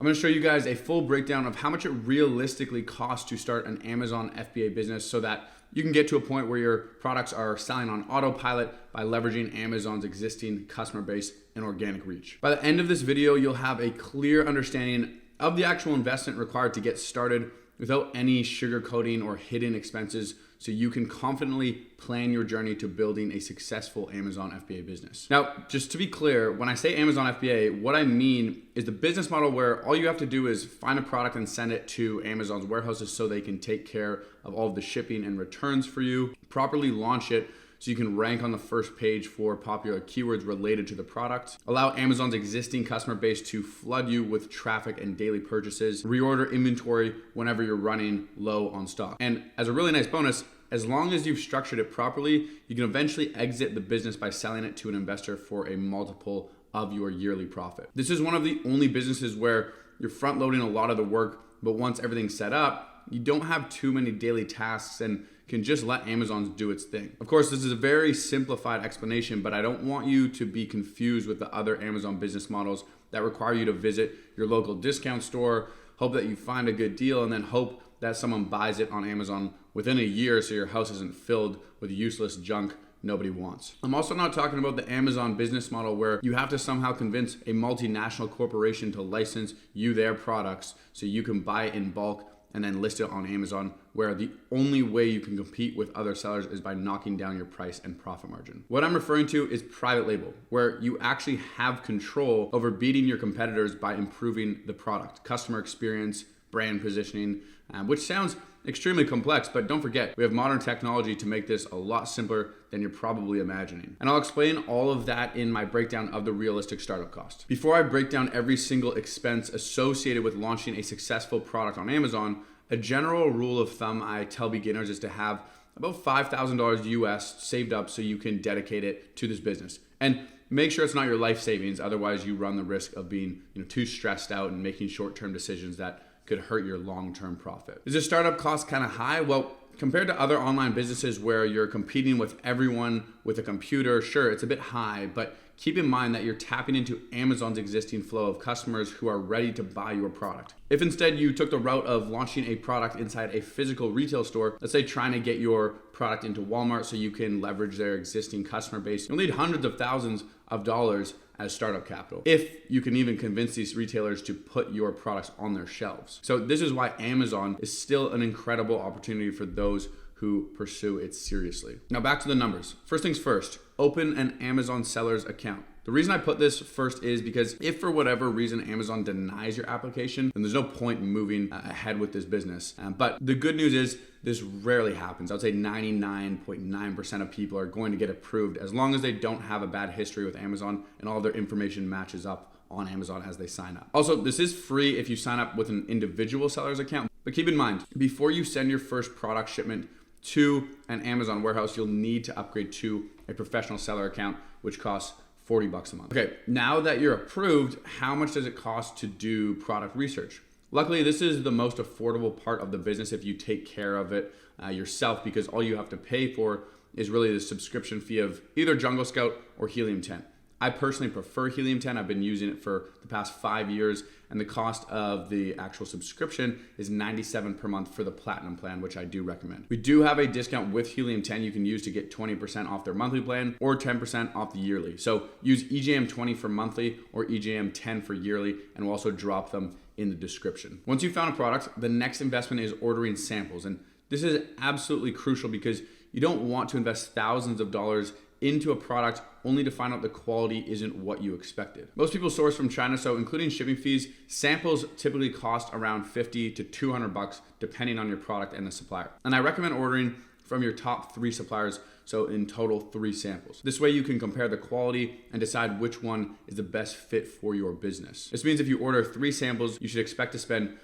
I'm going to show you guys a full breakdown of how much it realistically costs to start an Amazon FBA business so that you can get to a point where your products are selling on autopilot by leveraging Amazon's existing customer base and organic reach. By the end of this video, you'll have a clear understanding of the actual investment required to get started without any sugarcoating or hidden expenses, so you can confidently plan your journey to building a successful Amazon FBA business. Now, just to be clear, when I say Amazon FBA, what I mean is the business model where all you have to do is find a product and send it to Amazon's warehouses so they can take care of all of the shipping and returns for you, properly launch it so you can rank on the first page for popular keywords related to the product, allow Amazon's existing customer base to flood you with traffic and daily purchases, reorder inventory whenever you're running low on stock. And as a really nice bonus, as long as you've structured it properly, you can eventually exit the business by selling it to an investor for a multiple of your yearly profit. This is one of the only businesses where you're front loading a lot of the work, but once everything's set up, you don't have too many daily tasks and can just let Amazon do its thing. Of course, this is a very simplified explanation, but I don't want you to be confused with the other Amazon business models that require you to visit your local discount store, hope that you find a good deal, and then hope that someone buys it on Amazon within a year so your house isn't filled with useless junk nobody wants. I'm also not talking about the Amazon business model where you have to somehow convince a multinational corporation to license you their products so you can buy it in bulk and then list it on Amazon, where the only way you can compete with other sellers is by knocking down your price and profit margin. What I'm referring to is private label, where you actually have control over beating your competitors by improving the product, customer experience, brand positioning, which sounds extremely complex, but don't forget, we have modern technology to make this a lot simpler than you're probably imagining. And I'll explain all of that in my breakdown of the realistic startup cost. Before I break down every single expense associated with launching a successful product on Amazon, a general rule of thumb I tell beginners is to have about $5,000 US saved up so you can dedicate it to this business. And make sure it's not your life savings, otherwise you run the risk of being too stressed out and making short-term decisions that could hurt your long-term profit. Is this startup cost kind of high? Well, compared to other online businesses where you're competing with everyone with a computer, sure, it's a bit high, but keep in mind that you're tapping into Amazon's existing flow of customers who are ready to buy your product. If instead you took the route of launching a product inside a physical retail store, let's say trying to get your product into Walmart so you can leverage their existing customer base, you'll need hundreds of thousands of dollars as startup capital, if you can even convince these retailers to put your products on their shelves. So this is why Amazon is still an incredible opportunity for those who pursue it seriously. Now back to the numbers. First things first, open an Amazon seller's account. The reason I put this first is because if for whatever reason Amazon denies your application, then there's no point in moving ahead with this business. But the good news is this rarely happens. I would say 99.9% of people are going to get approved as long as they don't have a bad history with Amazon and all their information matches up on Amazon as they sign up. Also, this is free if you sign up with an individual seller's account. But keep in mind, before you send your first product shipment to an Amazon warehouse, you'll need to upgrade to a professional seller account, which costs $40 a month. Okay, now that you're approved, how much does it cost to do product research? Luckily, this is the most affordable part of the business if you take care of it yourself, because all you have to pay for is really the subscription fee of either Jungle Scout or Helium 10. I personally prefer Helium 10. I've been using it for the past 5 years, and the cost of the actual subscription is $97 per month for the Platinum plan, which I do recommend. We do have a discount with Helium 10 you can use to get 20% off their monthly plan or 10% off the yearly. So use EJM 20 for monthly or EJM 10 for yearly, and we'll also drop them in the description. Once you've found a product, the next investment is ordering samples. And this is absolutely crucial because you don't want to invest thousands of dollars into a product only to find out the quality isn't what you expected. Most people source from China, so including shipping fees, samples typically cost around $50 to $200 depending on your product and the supplier. And I recommend ordering from your top 3 suppliers, so in total 3 samples. This way you can compare the quality and decide which one is the best fit for your business. This means if you order 3 samples, you should expect to spend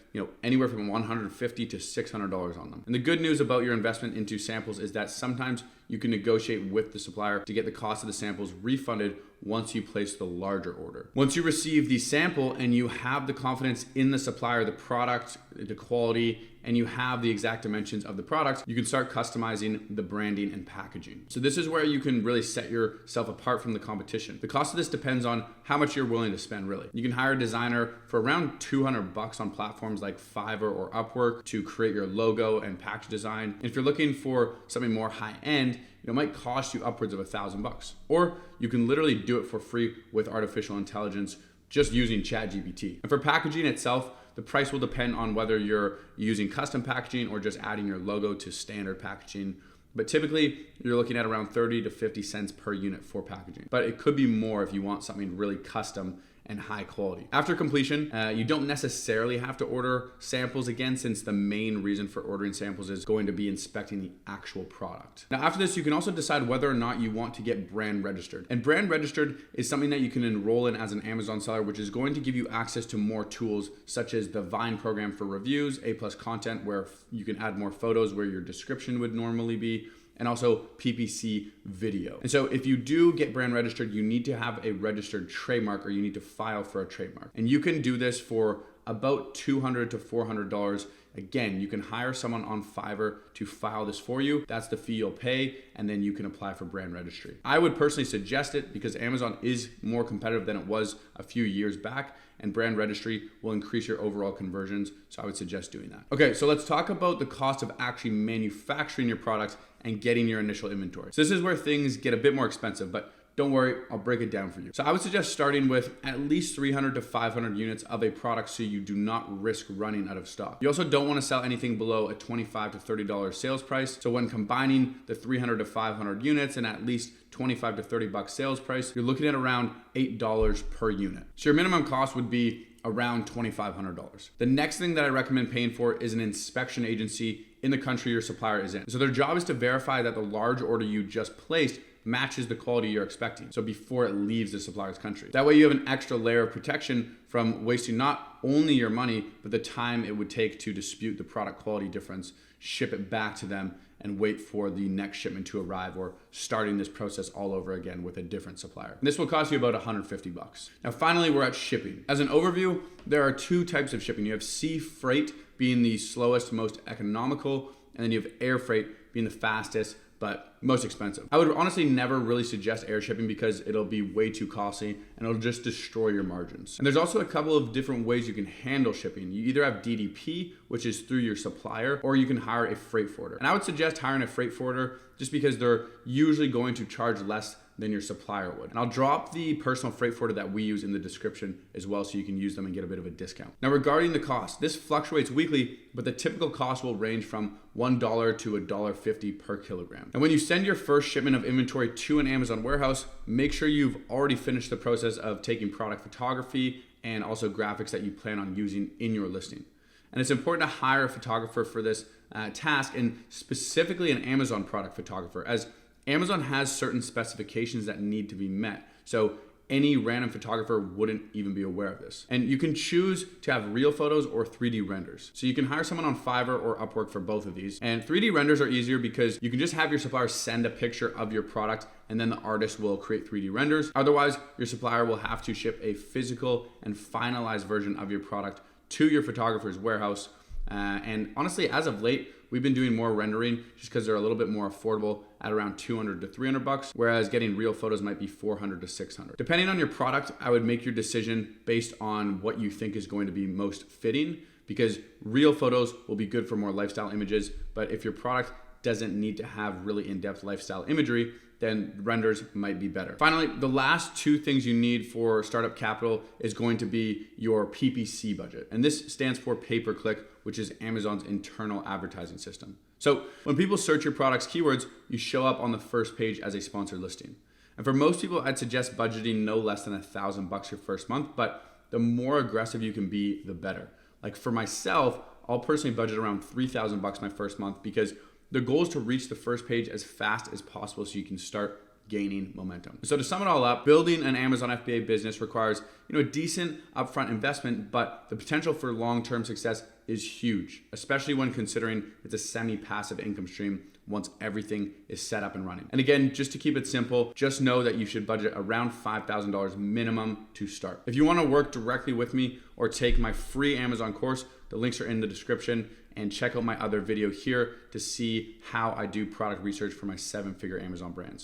anywhere from $150 to $600 on them. And the good news about your investment into samples is that sometimes you can negotiate with the supplier to get the cost of the samples refunded once you place the larger order. Once you receive the sample and you have the confidence in the supplier, the product, the quality, and you have the exact dimensions of the product, you can start customizing the branding and packaging. So this is where you can really set yourself apart from the competition. The cost of this depends on how much you're willing to spend, really. You can hire a designer for around $200 on platforms like Fiverr or Upwork to create your logo and package design. And if you're looking for something more high-end, it might cost you upwards of $1,000. Or you can literally do it for free with artificial intelligence just using ChatGPT. And for packaging itself, the price will depend on whether you're using custom packaging or just adding your logo to standard packaging. But typically, you're looking at around 30 to 50 cents per unit for packaging. But it could be more if you want something really custom and high quality. After completion, you don't necessarily have to order samples again, since the main reason for ordering samples is going to be inspecting the actual product. Now, after this, you can also decide whether or not you want to get brand registered. And brand registered is something that you can enroll in as an Amazon seller, which is going to give you access to more tools, such as the Vine program for reviews, A+ content, where you can add more photos where your description would normally be, and also PPC video. And so if you do get brand registered, you need to have a registered trademark, or you need to file for a trademark. And you can do this for about $200 to $400. Again, you can hire someone on Fiverr to file this for you. That's the fee you'll pay, and then you can apply for brand registry. I would personally suggest it because Amazon is more competitive than it was a few years back, and brand registry will increase your overall conversions. So I would suggest doing that. Okay, so let's talk about the cost of actually manufacturing your products and getting your initial inventory. So this is where things get a bit more expensive, but don't worry, I'll break it down for you. So I would suggest starting with at least 300 to 500 units of a product so you do not risk running out of stock. You also don't want to sell anything below a $25 to $30 sales price. So when combining the 300 to 500 units and at least $25 to $30 sales price, you're looking at around $8 per unit. So your minimum cost would be around $2,500. The next thing that I recommend paying for is an inspection agency in the country your supplier is in. So their job is to verify that the large order you just placed matches the quality you're expecting, so before it leaves the supplier's country. That way you have an extra layer of protection from wasting not only your money, but the time it would take to dispute the product quality difference, ship it back to them, and wait for the next shipment to arrive, or starting this process all over again with a different supplier. And this will cost you about $150. Now finally, we're at shipping. As an overview, there are two types of shipping. You have sea freight being the slowest, most economical, and then you have air freight being the fastest, but most expensive. I would honestly never really suggest air shipping because it'll be way too costly and it'll just destroy your margins. And there's also a couple of different ways you can handle shipping. You either have DDP, which is through your supplier, or you can hire a freight forwarder. And I would suggest hiring a freight forwarder just because they're usually going to charge less than your supplier would. And I'll drop the personal freight forwarder that we use in the description as well, so you can use them and get a bit of a discount. Now regarding the cost, this fluctuates weekly, but the typical cost will range from $1 to $1.50 per kilogram. And when you send your first shipment of inventory to an Amazon warehouse, make sure you've already finished the process of taking product photography and also graphics that you plan on using in your listing. And it's important to hire a photographer for this task, and specifically an Amazon product photographer, as Amazon has certain specifications that need to be met. So any random photographer wouldn't even be aware of this. And you can choose to have real photos or 3D renders. So you can hire someone on Fiverr or Upwork for both of these. And 3D renders are easier because you can just have your supplier send a picture of your product, and then the artist will create 3D renders. Otherwise, your supplier will have to ship a physical and finalized version of your product to your photographer's warehouse. And honestly, as of late, we've been doing more rendering just because they're a little bit more affordable at around $200 to $300, whereas getting real photos might be $400 to $600. Depending on your product, I would make your decision based on what you think is going to be most fitting, because real photos will be good for more lifestyle images. But if your product doesn't need to have really in-depth lifestyle imagery, then renders might be better. Finally, the last two things you need for startup capital is going to be your PPC budget. And this stands for pay-per-click, which is Amazon's internal advertising system. So when people search your product's keywords, you show up on the first page as a sponsored listing. And for most people, I'd suggest budgeting no less than $1,000 your first month, but the more aggressive you can be, the better. Like for myself, I'll personally budget around $3,000 my first month, because the goal is to reach the first page as fast as possible so you can start gaining momentum. So to sum it all up, building an Amazon FBA business requires a decent upfront investment, but the potential for long-term success is huge, especially when considering it's a semi-passive income stream once everything is set up and running. And again, just to keep it simple, just know that you should budget around $5,000 minimum to start. If you want to work directly with me or take my free Amazon course, the links are in the description, and check out my other video here to see how I do product research for my 7-figure Amazon brands.